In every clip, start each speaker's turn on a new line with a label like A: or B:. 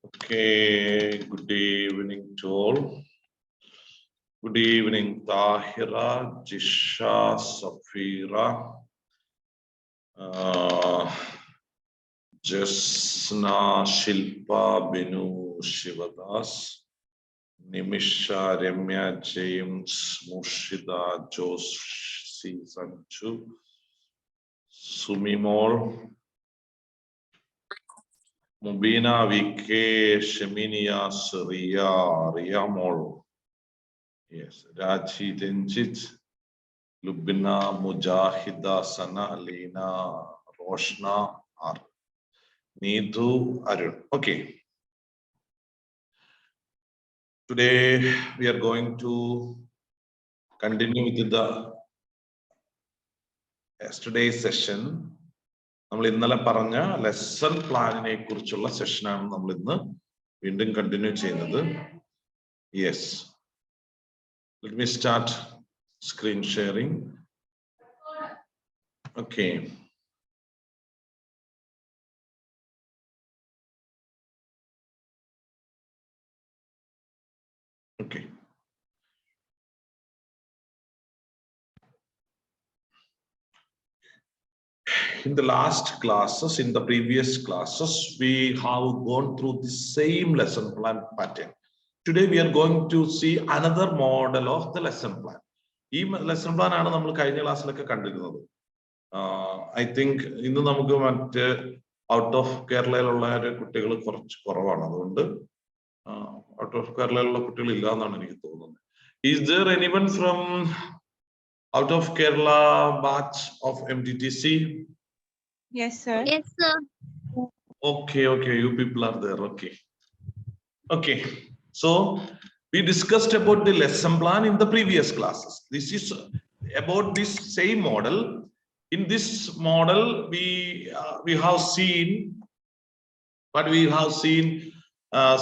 A: Okay, good evening to all. Good evening, Tahira, Jisha, Safira, Jasna, Shilpa, Binu, Shivadas, Nimisha, Remya, James, Mushida, Joshi, Sanchu, Sumimol, Mubina, Vike, Sheminia, Surya, Riyamol. Yes, Raji, Denjit, Lubina, Mujahida, Sana, Alina, Roshna, Neetu, Arun. Okay. Today we are going to continue with the yesterday's session. നമ്മൾ ഇന്നലെ പറഞ്ഞ lesson പ്ലാനിനെ കുറിച്ചുള്ള സെഷനാണ് നമ്മൾ ഇന്ന് വീണ്ടും continue ചെയ്യുന്നത്. Yes, let me start screen sharing. Okay. Okay. In the last classes, in the previous classes, we have gone through the same lesson plan pattern. Today, we are going to see another model of the lesson plan. This lesson plan is we കഴിഞ്ഞ ക്ലാസ്സിലൊക്കെ കണ്ടിരുന്നത്. I think ഇന്ന് നമുക്ക് മറ്റ് out of കേരളയിലുള്ള കുട്ടികൾ കുറച്ച് കുറവാണ്. അതുകൊണ്ട് ഔട്ട് ഓഫ് കേരളയിലുള്ള കുട്ടികൾ ഇല്ല എന്നാണ് എനിക്ക് തോന്നുന്നത്. Is there anyone from out of Kerala batch of MTTC?
B: Yes, sir.
C: Yes, sir.
A: Okay, you people are there. Okay. So we discussed about the lesson plan in the previous classes. This is about this same model. In this model, we have seen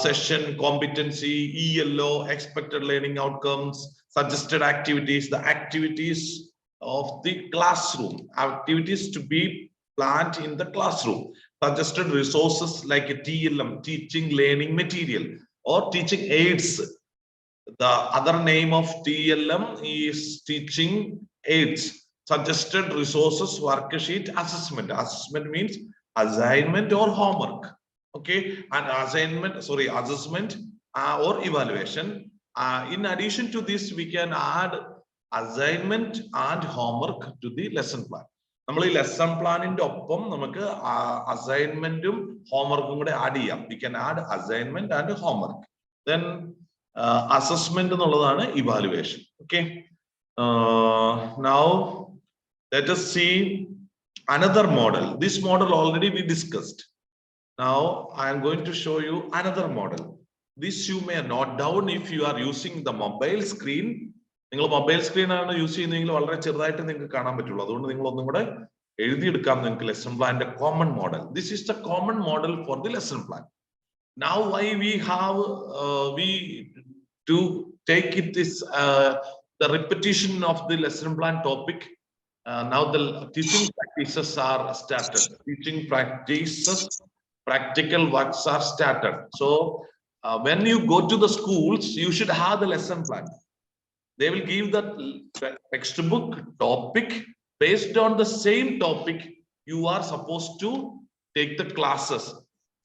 A: session, competency, ELO, expected learning outcomes, suggested activities, the activities of the classroom, activities to be planned in the classroom, suggested resources like a TLM, teaching learning material, or teaching aids. The other name of TLM is teaching aids. Suggested resources, worksheet, assessment. Assessment means assignment or homework. Okay, and assessment or evaluation. In addition to this, we can add assignment and homework to the lesson plan. നമ്മൾ ഈ lesson പ്ലാനിന്റെ ഒപ്പം നമുക്ക് അസൈൻമെന്റും ഹോംവർക്കും കൂടെ add ചെയ്യാം. We can add assignment and homework. Then assessment എന്നുള്ളതാണ് evaluation. Okay, now let us see another model. This model already we discussed. Now I am going to show you another model. This you may note down if you are using the mobile screen. നിങ്ങൾ mobile screen ആണ് use ചെയ്യുന്നതെങ്കിൽ വളരെ ചെറുതായിട്ട് നിങ്ങൾക്ക് കാണാൻ പറ്റുള്ളൂ. അതുകൊണ്ട് നിങ്ങൾ ഒന്നും കൂടെ എഴുതിയെടുക്കാം നിങ്ങൾക്ക് ലെസൺ പ്ലാന്റെ common model. This is the common model for the lesson plan. Now why we have we to take it this the repetition of the lesson plan topic. Now the teaching practices are started. Teaching practices, practical works are started. So when you go to the schools, you should have the lesson plan. They will give the textbook topic. Based on the same topic, you are supposed to take the classes.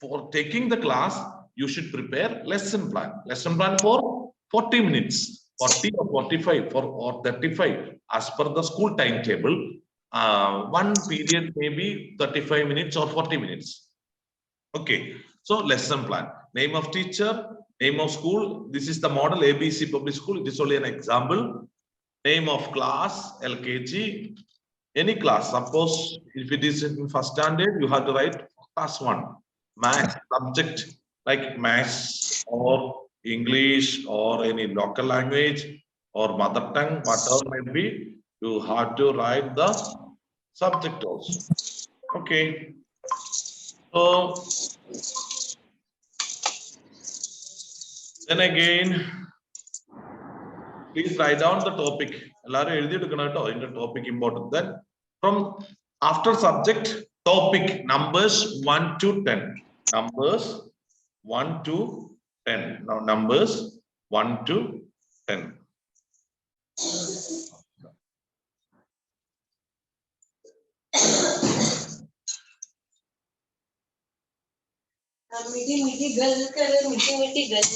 A: For taking the class, you should prepare lesson plan. Lesson plan for 40 minutes, 40 or 45 or 35 as per the school timetable. One period may be 35 minutes or 40 minutes. Okay, so lesson plan. Name of teacher, name of school. This is the model ABC public school. It is only an example. Name of class, LKG, any class. Suppose if it is in first standard, you have to write class 1. Maths subject like maths or English or any local language or mother tongue, whatever may be, you have to write the subject also. Okay. So then again, please write down the topic. The topic important. Then from after subject, topic numbers 1 to 10. Numbers 1 to 10. Now numbers 1 to 10.
C: मीठी गल करे मीठी गल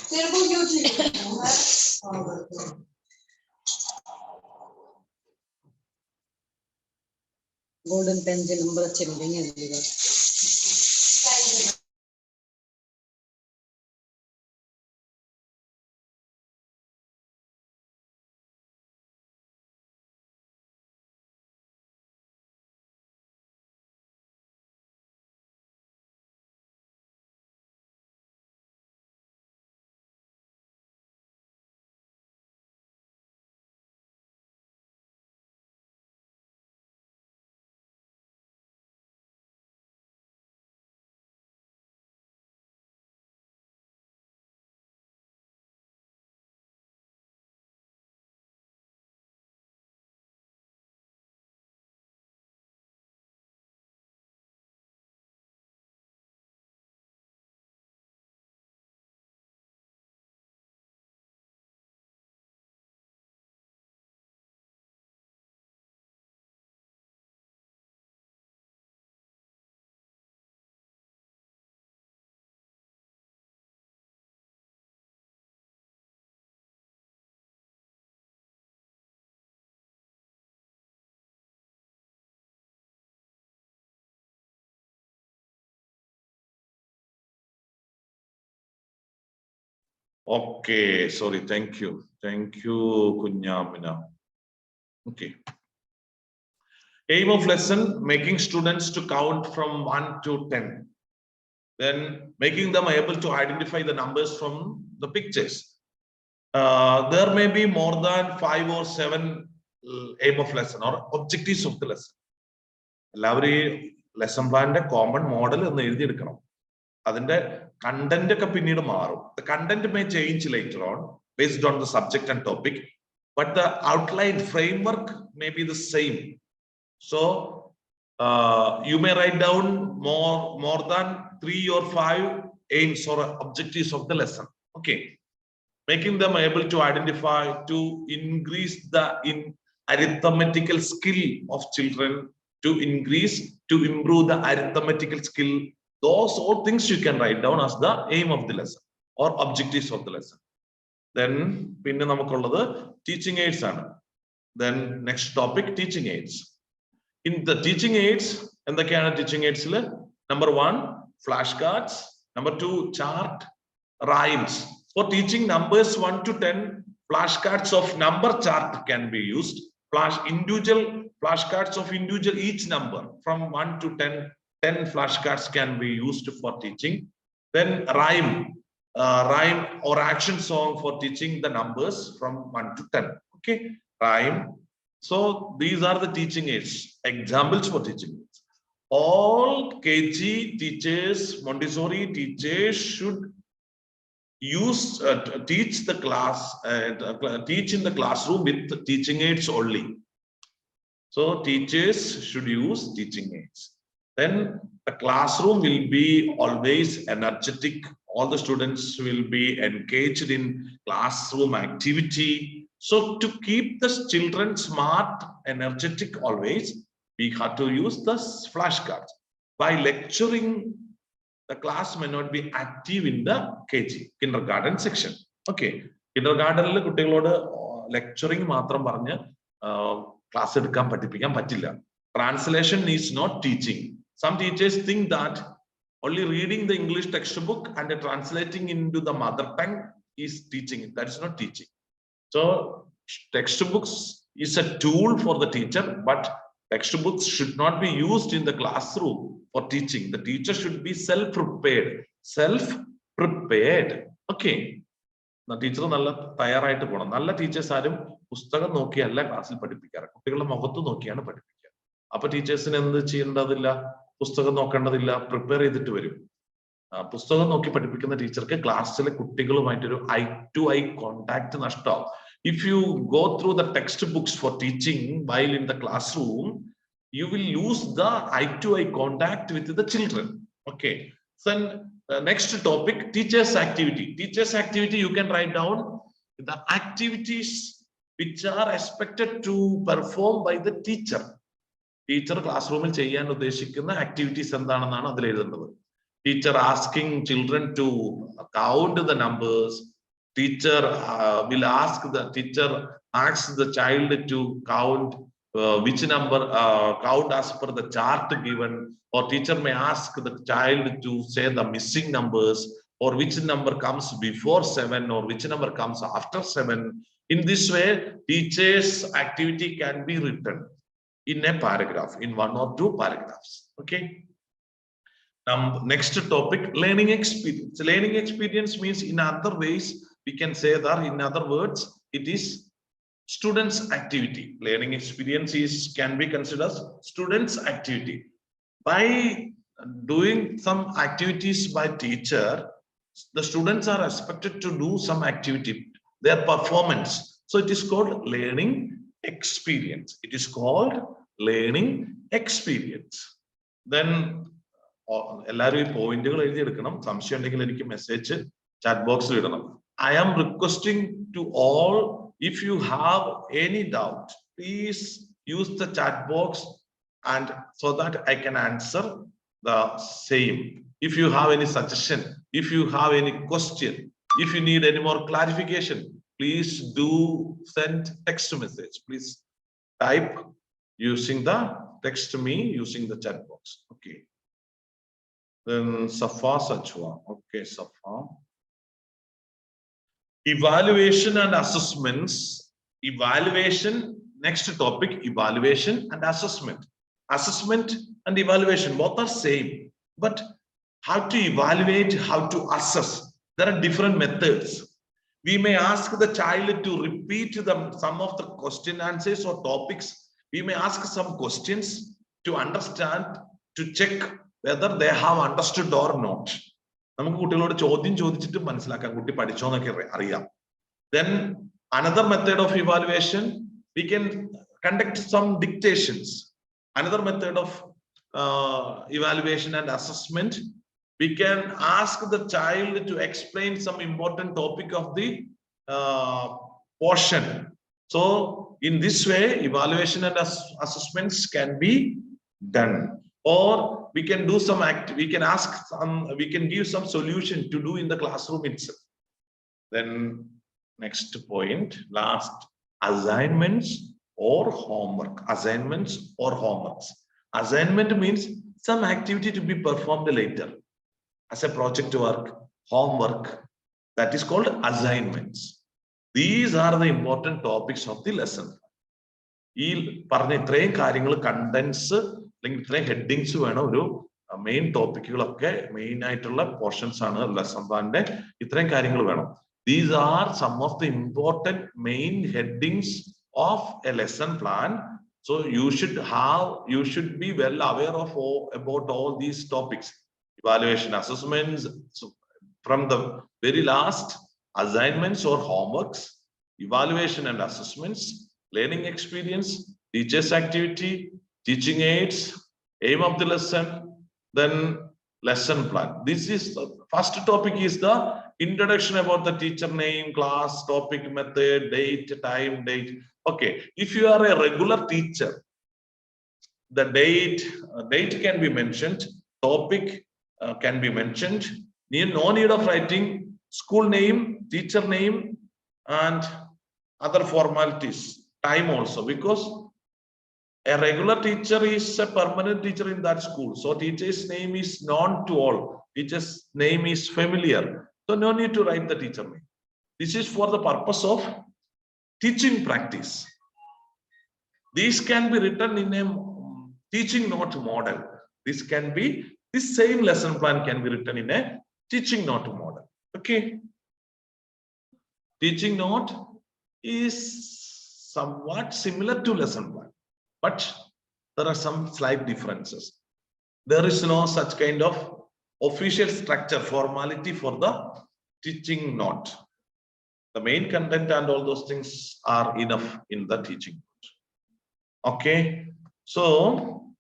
C: तेरे को क्यों चाहिए golden pen के नंबर अच्छे मिलेंगे अगली बार
A: Okay, sorry, thank you. Thank you, Kunyamina. Okay. Aim of lesson, making students to count from 1 to 10. Then making them able to identify the numbers from the pictures. There may be more than 5 or 7 aim of lesson or objectives of the lesson. Every lesson plan common model in the content the content may change later on based on the subject and topic, but the outline framework may be the same. So you may write down more than 3 or 5 aims or objectives of the lesson. Okay, making them able to identify to increase the arithmetical skill of children, to improve the arithmetical skill. Those all things you can write down as the aim of the lesson or objectives of the lesson. Then teaching aids. Then next topic, teaching aids. In the teaching aids, and the kind of teaching aids, number 1, flashcards. Number 2, chart, rhymes. For teaching numbers 1 to 10, flashcards of number chart can be used. Individual flashcards of each number from 1 to 10 flashcards can be used for teaching. Then rhyme or action song for teaching the numbers from 1 to 10. Okay, rhyme. So these are the teaching aids, examples for teaching aids. All KG teachers, Montessori teachers should use teach the class teach in the classroom with teaching aids only. So teachers should use teaching aids. Then the classroom will be always energetic. All the students will be engaged in classroom activity. So to keep the children smart, energetic always, we have to use the flashcards. By lecturing, the class may not be active in the KG, kindergarten section. Okay, kindergarten lecturing matram parnja class edukkan padipikkan pattilla. Translation is not teaching. Some teachers think that only reading the English textbook and translating into the mother tongue is teaching. That is not teaching. So textbooks is a tool for the teacher, but textbooks should not be used in the classroom for teaching. The teacher should be self-prepared. Okay. The teacher nalla tayaraayittu ponam. Nalla teachers aarum pusthakam nokkiyalla class il padipikkaru. Kuttiകളുടെ മുഖത്ത് നോക്കിയാണ് പഠിപ്പിക്കുക. അപ്പോൾ ടീച്ചേഴ്സിന് എന്ത് ചെയ്യേണ്ടതില്ല? പുസ്തകം നോക്കേണ്ടതില്ല, prepare ചെയ്തിട്ട് വരും. പുസ്തകം നോക്കി പഠിപ്പിക്കുന്ന ടീച്ചർക്ക് ക്ലാസ്സിലെ കുട്ടികളുമായിട്ടൊരു ഐ ടു ഐ കോണ്ടാക്ട് നഷ്ടമാവും. If you go through the textbooks for teaching while in the classroom, you will lose the eye-to-eye contact with the children. Okay. Then next topic, teachers' activity. Teachers' activity, you can write down the activities which are expected to perform by the teacher. Teacher classroom ചെയ്യാൻ ഉദ്ദേശിക്കുന്ന activities എന്താണെന്നാണ് അതിൽ എഴുതേണ്ടത്. Teacher asking children to count the numbers. Teacher will ask the child to count which number count as per the chart given, or teacher may ask the child to say the missing numbers, or which number comes before 7 or which number comes after 7. In this way, teacher's activity can be written in a paragraph, in 1 or 2 paragraphs. Okay. Next topic, learning experience. Learning experience means, in other ways, we can say that, in other words, it is students' activity. Learning experience can be considered as students' activity. By doing some activities by teacher, the students are expected to do some activity, their performance. So it is called learning experience. It is called learning experience. Then എല്ലാവരും ഈ പോയിന്റുകൾ എഴുതിയെടുക്കണം. സംശയം ഉണ്ടെങ്കിൽ എനിക്ക് message chat ബോക്സിൽ ഇടണം. I am requesting to all, if you have any doubt, please use the chat box, and so that I can answer the same. If you have any suggestion, if you have any question, if you need any more clarification, please do send text message. Please type using the text to me using the chat box. Okay. Then Safa Sajwa. Okay, Safa. Evaluation and assessments. Evaluation, next topic, evaluation and assessment. Assessment and evaluation, both are same. But how to evaluate, how to assess, there are different methods. We may ask the child to repeat some of the question answers or topics. We may ask some questions to understand, to check whether they have understood or not. നമുക്ക് കുട്ടികളോട് ചോദ്യം ചോദിച്ചിട്ട് മനസ്സിലാക്കാൻ കുട്ടി പഠിച്ചോ എന്നൊക്കെ അറിയാം. Then another method of evaluation, we can conduct some dictations. Another method of evaluation and assessment, we can ask the child to explain some important topic of the portion. So in this way, evaluation and assessments can be done. Or we can do some we can ask some, we can give some solution to do in the classroom itself. Then next point, last, assignments or homework. Assignments or homeworks. Assignment means some activity to be performed later as a project work, homework. That is called assignments. These are the important topics of the lesson. ഈ പറഞ്ഞ ഇത്രയും കാര്യങ്ങൾ contents അല്ലെങ്കിൽ ഇത്രയും headings വേണം ഒരു main ടോപ്പിക്കുകളൊക്കെ main ആയിട്ടുള്ള portions ആണ് ലെസൺ പ്ലാനിന്റെ. ഇത്രയും കാര്യങ്ങൾ വേണം. These are some of the important main headings of a lesson plan. So you should be well aware of about all these topics. Evaluation, assessments, so from the very last, assignments or homeworks, evaluation and assessments, learning experience, teachers' activity, teaching aids, aim of the lesson, then lesson plan. This is the first topic, is the introduction about the teacher name, class, topic, method, date, time, date. Okay, if you are a regular teacher, the date can be mentioned, topic can be mentioned. No need of writing school name, teacher name, and other formalities. Time also, because a regular teacher is a permanent teacher in that school. So teacher's name is known to all. Teacher's name is familiar. So no need to write the teacher name. This is for the purpose of teaching practice. These can be written in a teaching note model. This same lesson plan can be written in a teaching note model. Okay. Teaching note is somewhat similar to lesson plan, but there are some slight differences. There is no such kind of official structure, formality for the teaching note. The main content and all those things are enough in the teaching note. Okay, So,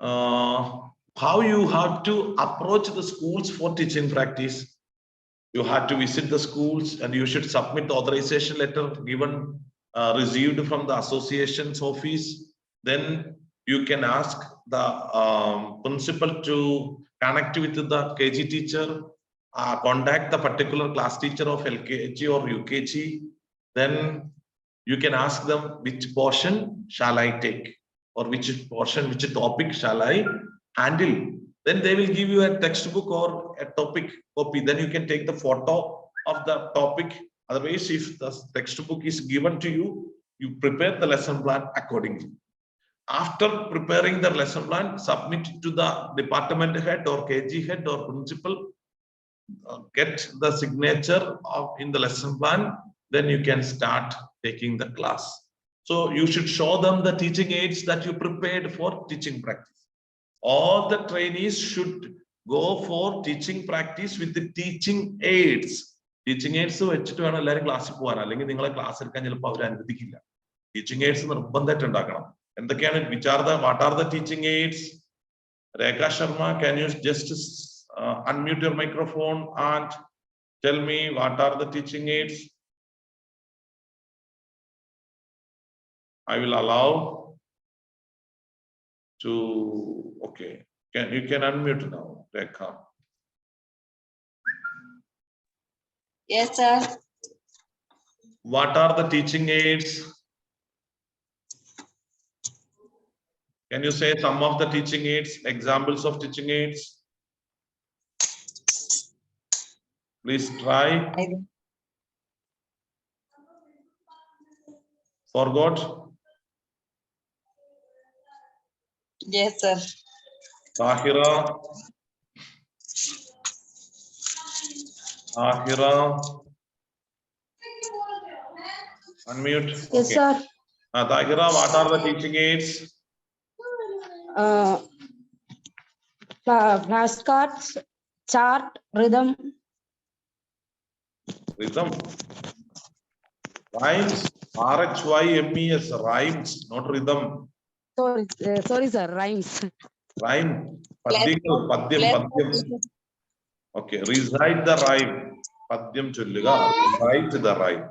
A: how you have to approach the schools for teaching practice? You have to visit the schools and you should submit the authorization letter given received from the association's office. Then you can ask the principal to connect with the KG teacher, contact the particular class teacher of LKG or UKG. Then you can ask them which portion shall I take, or which portion, which topic shall I handle. Then they will give you a textbook or a topic copy. Then you can take the photo of the topic. Otherwise, if the textbook is given to you, you prepare the lesson plan accordingly. After preparing the lesson plan, submit it to the department head or KG head or principal. Get the signature in the lesson plan. Then you can start taking the class. So you should show them the teaching aids that you prepared for teaching practice. All the trainees should go for teaching practice with the teaching aids. Teaching aids വെച്ചിട്ട് വേണം എല്ലാവരും ക്ലാസ്സിൽ പോകാൻ, അല്ലെങ്കിൽ നിങ്ങളെ class എടുക്കാൻ ചിലപ്പോൾ അവർ അനുവദിക്കില്ല. ടീച്ചിങ് എയ്ഡ്സ് നിർബന്ധമായിട്ട് ഉണ്ടാക്കണം. എന്തൊക്കെയാണ് what are the teaching aids? Rekha Sharma, can you just unmute your microphone and tell me what are the teaching aids? I will allow to, okay, you can unmute now, Rekha.
C: Yes, sir.
A: What are the teaching aids? Can you say some of the teaching aids, examples of teaching aids? Please try. Forgot?
C: Yes, sir.
A: Tahira. Tahira. Unmute.
D: Yes,
A: Okay.
D: sir.
A: Tahira, what are the teaching aids?
D: Flashcards, chart, rhythm.
A: Rhythm. Rhymes. RHYMES. Rhymes, not rhythm.
D: Sorry, sir. Rhymes.
A: Rhyme. Padyam. Okay. Recite the rhyme. Padyam chulluga. Recite the rhyme.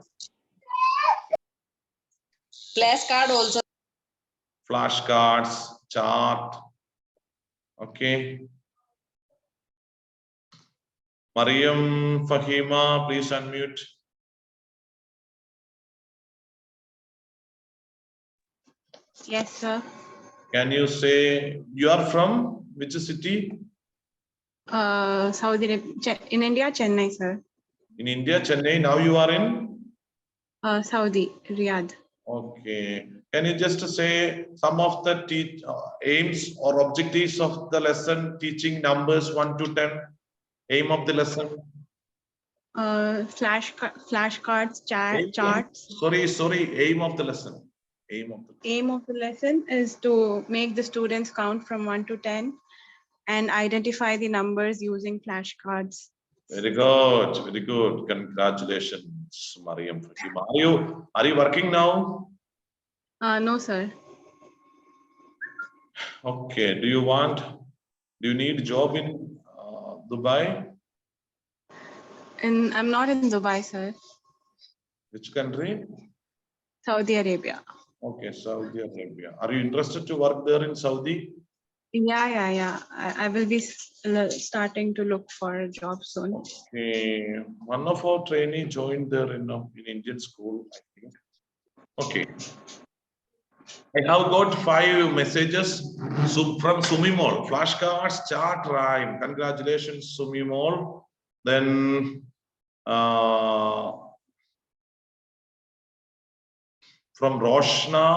C: Flashcard also.
A: Flashcards, chart. Okay. Mariam Fahima, please unmute.
B: Yes, sir.
A: Can you say you are from which city?
B: Saudi Arabia, in India, Chennai, sir.
A: In India, Chennai. Now you are in?
B: Saudi, Riyadh.
A: Okay. Can you just say some of the aims or objectives of the lesson, teaching numbers 1 to 10? Aim of the lesson?
B: Flashcards, charts.
A: Sorry. Aim of the lesson.
B: Aim of the lesson is to make the students count from 1 to 10 and identify the numbers using flashcards.
A: Very good. Congratulations, Mariam Fahima. Are you working now?
B: No, sir.
A: Okay. Do you need job in Dubai?
B: I'm not in Dubai, sir.
A: Which country?
B: Saudi Arabia.
A: Okay, Saudi Arabia. Are you interested to work there in Saudi?
B: Yeah. I will be starting to look for a job soon.
A: Okay. One of our trainees joined there in Indian school, I think. Okay. I have got 5 messages from Sumimol. Flashcards, chart, rhyme. Congratulations, Sumimol. Then from Roshna,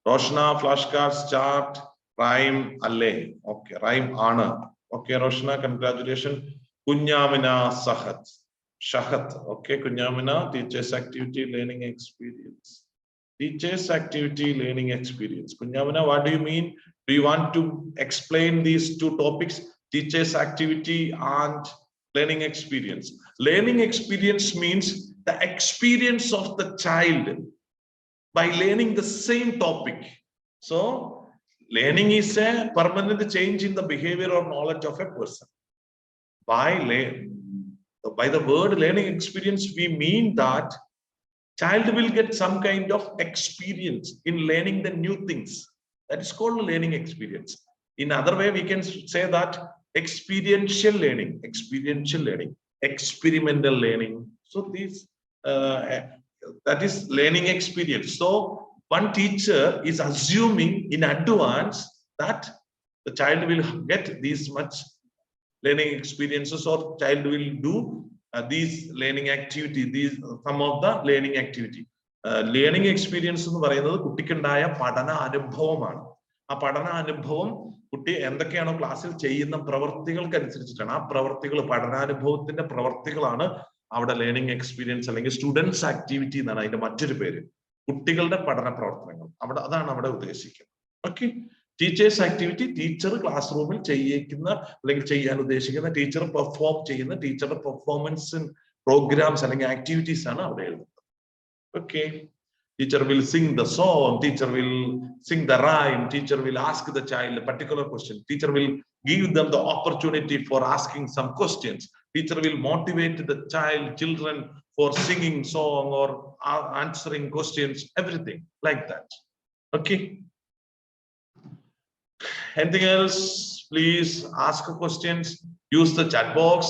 A: flashcards, chart, rhyme, alle. Okay, rhyme, honor. Okay, Roshna, congratulations. Kunyamina, Shahat. Okay, Kunyamina, teachers activity learning experience. Teachers activity learning experience. Kunyamina, what do you mean? Do you want to explain these 2 topics? Teachers activity and learning experience. Learning experience means the experience of the child by learning the same topic. So learning is a permanent change in the behavior or knowledge of a person. By the word learning experience, we mean that child will get some kind of experience in learning the new things. That is called learning experience. In other way, we can say that experiential learning, experimental learning. So this that is learning experience. So one teacher is assuming in advance that the child will get this much learning experiences, or child will do these learning activity, these some of the learning activity. Learning experience എന്ന് പറയുന്നത് കുട്ടിക്കുണ്ടായ പഠന അനുഭവമാണ്. ആ പഠന അനുഭവം കുട്ടി എന്തൊക്കെയാണോ ക്ലാസ്സിൽ ചെയ്യുന്ന പ്രവർത്തികൾക്ക് അനുസരിച്ചിട്ടാണ്. ആ പ്രവർത്തികൾ, പഠനാനുഭവത്തിന്റെ പ്രവർത്തികളാണ് അവിടെ ലേണിംഗ് എക്സ്പീരിയൻസ് അല്ലെങ്കിൽ സ്റ്റുഡൻസ് ആക്ടിവിറ്റി എന്നാണ് അതിന്റെ മറ്റൊരു പേര്. കുട്ടികളുടെ പഠന പ്രവർത്തനങ്ങൾ അവിടെ അതാണ് അവിടെ ഉദ്ദേശിക്കുന്നത്. Okay, teachers activity teacher class റൂമിൽ ചെയ്യിക്കുന്ന അല്ലെങ്കിൽ ചെയ്യാൻ ഉദ്ദേശിക്കുന്ന ടീച്ചർ പെർഫോം ചെയ്യുന്ന ടീച്ചറുടെ പെർഫോമൻസ് പ്രോഗ്രാംസ് അല്ലെങ്കിൽ ആക്ടിവിറ്റീസ് ആണ് അവിടെ എഴുതുന്നത്. Okay, teacher will sing the song, teacher will sing the rhyme, teacher will ask the child a particular question, teacher will give them the opportunity for asking some questions, teacher will motivate the children for singing song or answering questions, everything like that. Okay, anything else? Please ask questions, use the chat box.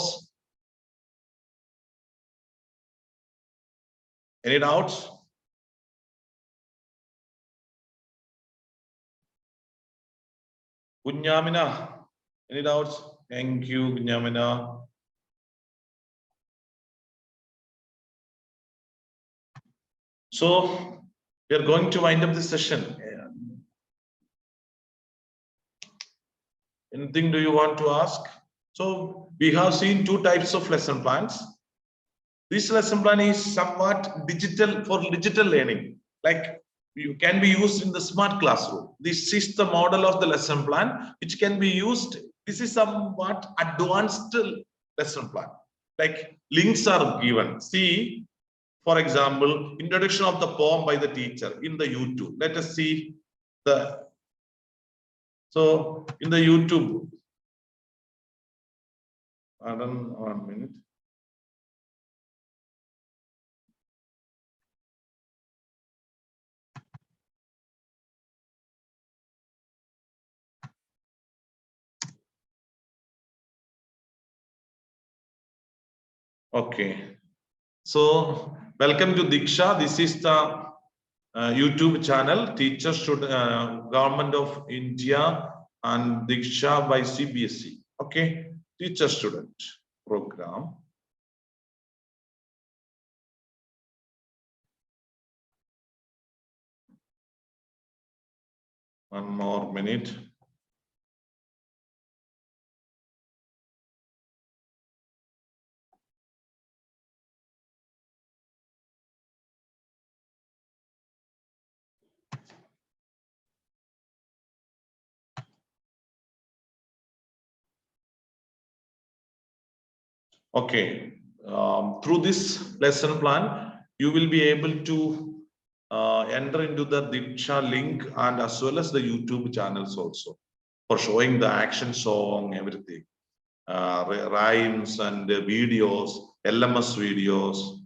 A: Any doubts? Kunyamina, any doubts? Thank you, Kunyamina. So we are going to wind up this session. Anything do you want to ask? So we have seen two types of lesson plans. This lesson plan is somewhat digital, for digital learning, like you can be used in the smart classroom. This is the model of the lesson plan which can be used. This is somewhat advanced lesson plan, like links are given. See, for example, introduction of the poem by the teacher in the YouTube. Let us see the, so in the YouTube, pardon 1 minute. Okay, so welcome to Diksha. This is the YouTube channel, Teacher Government of India and Diksha by CBSE. Okay, teacher student program. One more minute. Okay, through this lesson plan, you will be able to enter into the Diksha link and as well as the YouTube channels also, for showing the action song, everything, rhymes and videos, LMS videos.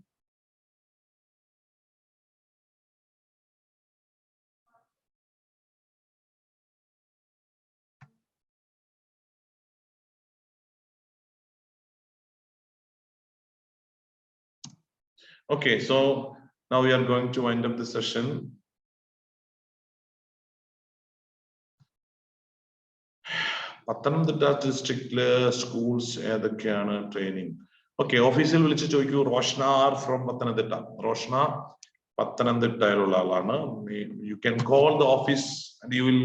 A: Okay, so now we are going to wind up the session. Pathanamthitta district schools ഏതൊക്കെയാണ് training? Okay, official വിളിച്ച് ചോദിക്കൂ. Roshna from Pathanamthitta. Roshna പത്തനംതിട്ടയിലുള്ള ആളാണ്. You can call the office and you will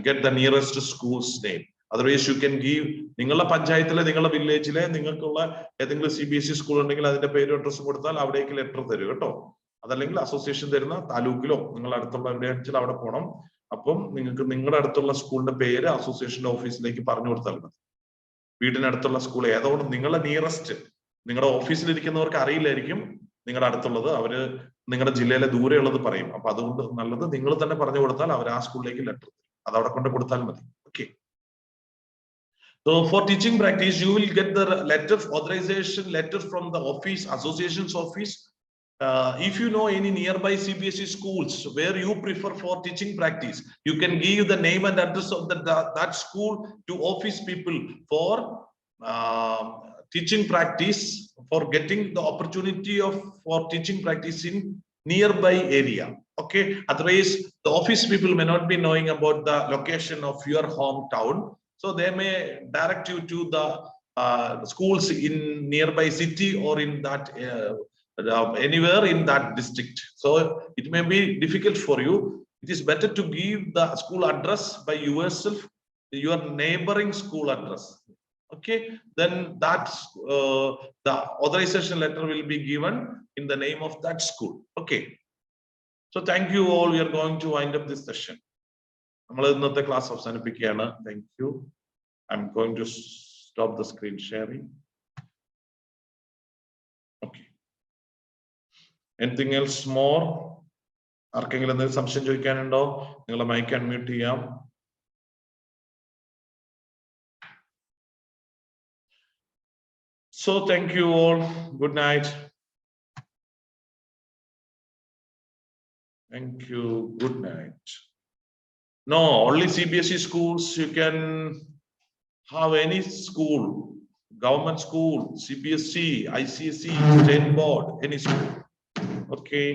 A: get the nearest school's name. Otherwise you can give നിങ്ങളുടെ പഞ്ചായത്തിലെ നിങ്ങളുടെ വില്ലേജിലെ നിങ്ങൾക്കുള്ള ഏതെങ്കിലും CBSE സ്കൂൾ ഉണ്ടെങ്കിൽ അതിന്റെ പേരും അഡ്രസ്സും കൊടുത്താൽ അവിടേക്ക് ലെറ്റർ തരും കേട്ടോ. അതല്ലെങ്കിൽ അസോസിയേഷൻ തരുന്ന താലൂക്കിലോ നിങ്ങൾ അടുത്തുള്ള എവിടെയാണെന്ന് വെച്ചാൽ അവിടെ പോകണം. അപ്പം നിങ്ങൾക്ക് നിങ്ങളുടെ അടുത്തുള്ള സ്കൂളിന്റെ പേര് അസോസിയേഷന്റെ ഓഫീസിലേക്ക് പറഞ്ഞു കൊടുത്താൽ മതി. വീടിനടുത്തുള്ള സ്കൂൾ ഏതോട് നിങ്ങളുടെ നിയറസ്റ്റ്, നിങ്ങളുടെ ഓഫീസിൽ ഇരിക്കുന്നവർക്ക് അറിയില്ലായിരിക്കും നിങ്ങളുടെ അടുത്തുള്ളത്, അവര് നിങ്ങളുടെ ജില്ലയിലെ ദൂരെയുള്ളത് പറയും. അപ്പൊ അതുകൊണ്ട് നല്ലത് നിങ്ങൾ തന്നെ പറഞ്ഞു കൊടുത്താൽ അവർ ആ സ്കൂളിലേക്ക് ലെറ്റർ തരും. അതവിടെ കൊണ്ട് കൊടുത്താൽ മതി. Okay. So for teaching practice, you will get the letter of authorization letter from the office, association's office. If you know any nearby CBSE schools where you prefer for teaching practice, you can give the name and address of that school to office people for teaching practice, for getting the opportunity for teaching practice in nearby area. Okay, otherwise the office people may not be knowing about the location of your hometown, so they may direct you to the schools in nearby city or in that anywhere in that district. So it may be difficult for you. It is better to give the school address by yourself, your neighboring school address. Okay, then that's the authorization letter will be given in the name of that school. Okay, so thank you all. We are going to wind up this session. Class of Thank you. I'm going to stop the screen sharing. Okay. Anything else more? ആർക്കെങ്കിലും എന്തെങ്കിലും സംശയം ചോദിക്കാനുണ്ടോ? നിങ്ങളുടെ mic unmute ചെയ്യാം. So thank you all. Good night. Thank you. Good night. No, only CBSE schools. You can have any school, government school, CBSE, ICSE, state board, any school. Okay.